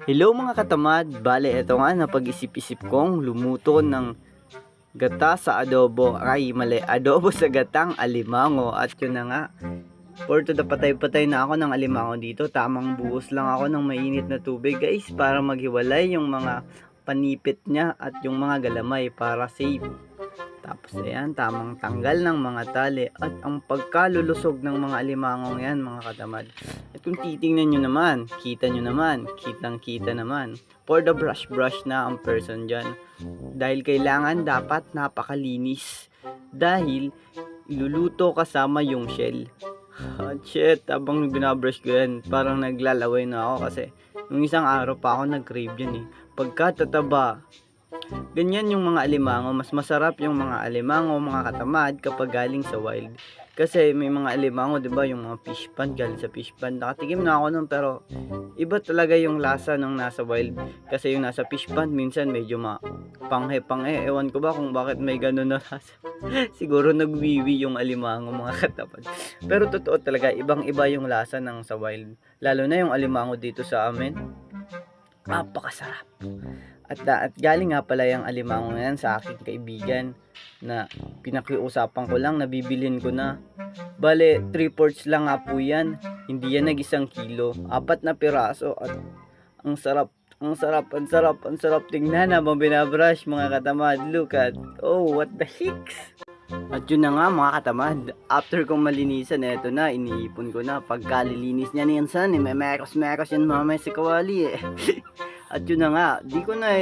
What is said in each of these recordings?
Hello mga katamad, bale ito nga napag-isip-isip kong lumuto ng gata sa adobo, adobo sa gatang alimango. At yun na nga, for to the patay-patay na ako ng alimango dito. Tamang buhos lang ako ng mainit na tubig guys, para maghiwalay yung mga panipit niya at yung mga galamay para safe. Tapos ayan, tamang tanggal ng mga tali at ang pagkalulusog ng mga alimangong yan mga katamad. At kung titingnan nyo naman, kitang kita naman. For the brush na ang person dyan. Dahil kailangan dapat napakalinis. Dahil iluluto kasama yung shell. At shit, habang binabrush ko yan, parang naglalaway na ako kasi nung isang araw pa ako nag-crave yan eh. Pagkatataba, ganyan yung mga alimango. Mas masarap yung mga alimango, mga katamad, kapag galing sa wild. Kasi may mga alimango, 'di ba, yung mga fish pond, galing sa fish pond. Nakatikim na ako nun, pero iba talaga yung lasa ng nasa wild. Kasi yung nasa fish pond minsan medyo panghe. Ewan ko ba kung bakit may ganun na lasa. Siguro nagwiwi yung alimango, mga katamad. Pero totoo talaga, ibang-iba yung lasa ng sa wild. Lalo na yung alimango dito sa amin. Napakasarap. At galing nga pala yung alimango na yan sa aking kaibigan na pinakiusapan ko lang, nabibilin ko na. Bale, 3/4 lang nga po yan. Hindi yan nag-1 kilo. 4 na piraso at ang sarap tingnan habang binabrush mga katamad. Look at, oh, what the hicks? At yun na nga mga katamad, after kong malinisan, eto na, iniipon ko na. Pagkalilinis niya minsan, may mekos yan mamaya si Kawali eh. At yun na nga, di ko na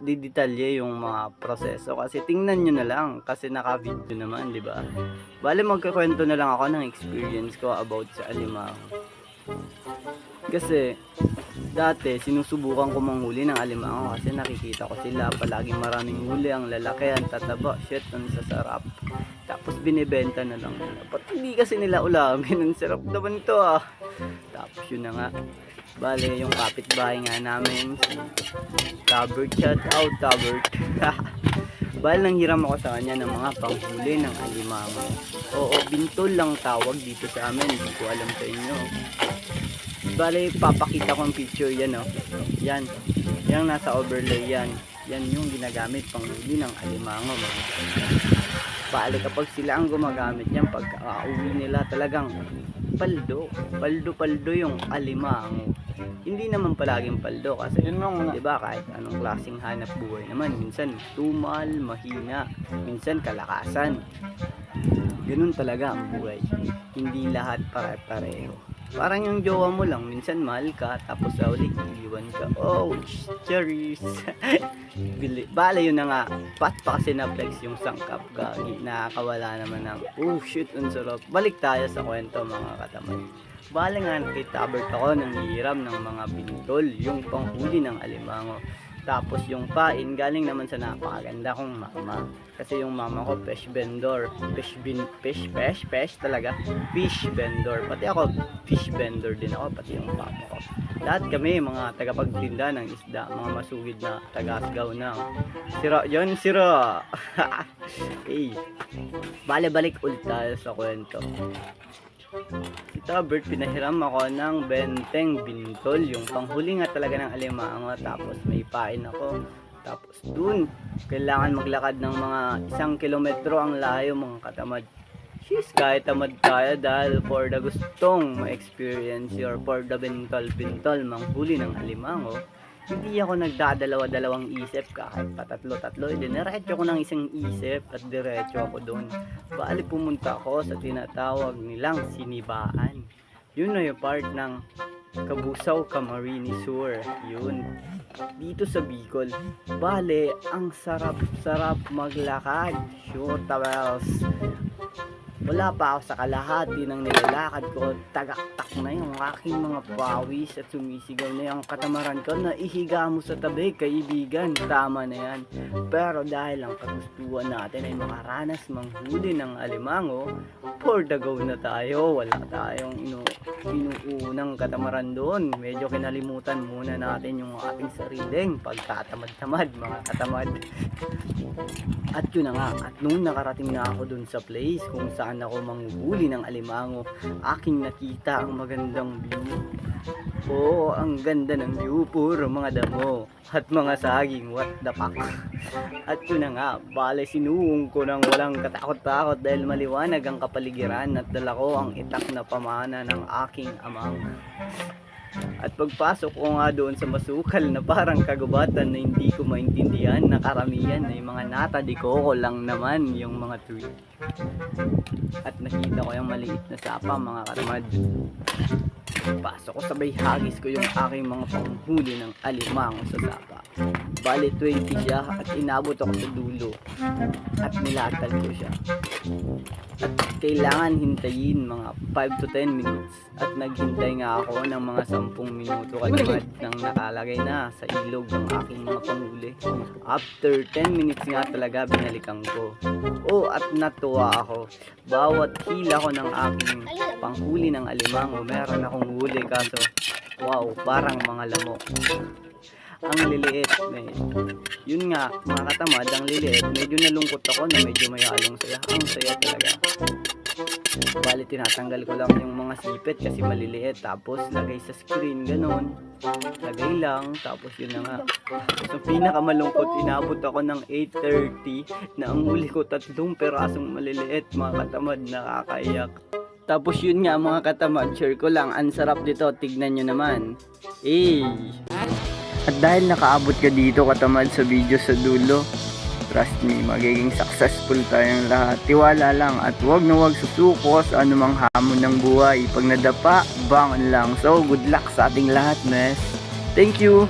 didetalye yung mga proseso kasi tingnan nyo na lang kasi naka-video naman, di ba? Bale, magkakwento na lang ako ng experience ko about sa alimango. Kasi dati sinusubukan ko manghuli ng alimango kasi nakikita ko sila palaging maraming huli, ang lalaki, ang tataba, shit, ang sasarap. Tapos binibenta na lang nila. Ba't hindi kasi nila ulamin? Ang sarap naman to ah. Tapos yun na nga. Bale, yung kapitbahay nga namin, si Tabert, shout out Tabert. Bale, nanghiram ako sa kanya ng mga panghuli ng alimango. Oo, bintol lang tawag dito sa amin. Hindi ko alam sa inyo. Bale, papakita ko ang picture yan, oh. Yan. Yan nasa overlay yan. Yan yung ginagamit panghuli ng alimango. Bale, kapag sila ang gumagamit yan, pag uwi nila talagang paldo yung alimango. Hindi naman palaging paldo kasi diba, kahit anong klaseng hanap buhay naman, minsan tumal, mahina, minsan kalakasan. Ganun talaga ang buhay, hindi lahat pare-pareho. Parang yung jowa mo lang, minsan mahal ka, tapos sa uli iiwan ka. Oh, cherries. Bale, yun na nga, pat pa kasi na-flex yung sangkap, gagi, nakakawala naman ng oh shit, ang sarap. Balik tayo sa kwento mga katamad. Bale nga, nakitabert ako ng hiram ng mga bintol, yung panghuli ng alimango. Tapos yung pain, galing naman sa napakaganda kong mama. Kasi yung mama ko, fish vendor. Fish talaga. Fish vendor. Pati ako, fish vendor din ako, pati yung papa ko. Lahat kami, mga tagapagtinda ng isda, mga masugid na taga-asgaw na. Sira, yan sira. Okay. Balik ulit tayo sa kwento. Si Tabert, pinahiram ako ng 20 bintol, yung panghuli nga talaga ng alimango. Tapos may pain ako. Tapos dun, kailangan maglakad ng mga 1 kilometro ang layo mga katamad. She's kahit tamad tayo dahil for the gustong ma-experience or for the bintol manghuli ng alimango. Hindi ako nagdadalawa-dalawang isip, kahit patatlo-tatlo, diretso ko ng isang isip at diretso ako doon. Bali, pumunta ako sa tinatawag nilang sinibaan. Yun na yung part ng Kabusaw Camarines Sur. Yun. Dito sa Bicol. Bale, ang sarap maglakad. Shoot towels. Wala pa ako sa kalahati ng nilalakad ko, tagaktak na yung aking mga pawis at sumisigaw na yung katamaran ko na ihiga mo sa tabi, kaibigan, tama na yan. Pero dahil ang kagustuhan natin ay makaranas manghuli ng alimango, for the go na tayo. Wala tayong inuunang katamaran doon. Medyo kinalimutan muna natin yung ating sariling pagtatamad-tamad, mga katamad. At yun na nga, at nung nakarating na ako dun sa place kung saan saan ako manghuli ng alimango. Aking nakita ang magandang view. Oo, ang ganda ng view, puro mga damo at mga saging, what the fuck. At yun na nga, bale sinuong ko ng walang katakot-takot dahil maliwanag ang kapaligiran at dala ko ang itak na pamana ng aking amang. At pagpasok ko nga doon sa masukal na parang kagubatan na hindi ko maintindihan na karamihan ay mga nata de coco lang naman yung mga tree. At nakita ko yung maliit na sapa, mga katamad. Pasok ko sabay hagis ko yung aking mga panghuli ng alimango sa sapa. Bali 20 siya at inabot ako sa dulo at nilatal ko siya. At kailangan hintayin mga 5 to 10 minutes. At naghintay nga ako ng mga 10 minuto katamad nang nakalagay na sa ilog ng aking mga panghuli. After 10 minutes nga talaga binalikan ko. Oh, at natuwa ako. Bawat hila ko ng aking panghuli ng alimango, meron akong huli kaso wow, parang mga lamok. Ang liliit, yun nga mga katamad, ang liliit, medyo nalungkot ako na medyo may halong saya. Ang saya talaga. Bali tinatanggal ko lang yung mga sipit kasi maliliit, tapos lagay sa screen, ganon, lagay lang, tapos yun na nga. So pinakamalungkot, inabot ako ng 8:30 na ang huli ko 3 perasong maliliit, mga katamad, nakakaiyak. Tapos yun nga mga katamad, share ko lang, ang sarap dito, tignan nyo naman. At dahil nakaabot ka dito katamad sa video sa dulo, trust me, magiging successful tayong lahat. Tiwala lang at huwag na huwag susuko sa anumang hamon ng buhay. Pag nadapa, bangon lang. So good luck sa ating lahat, mes. Thank you!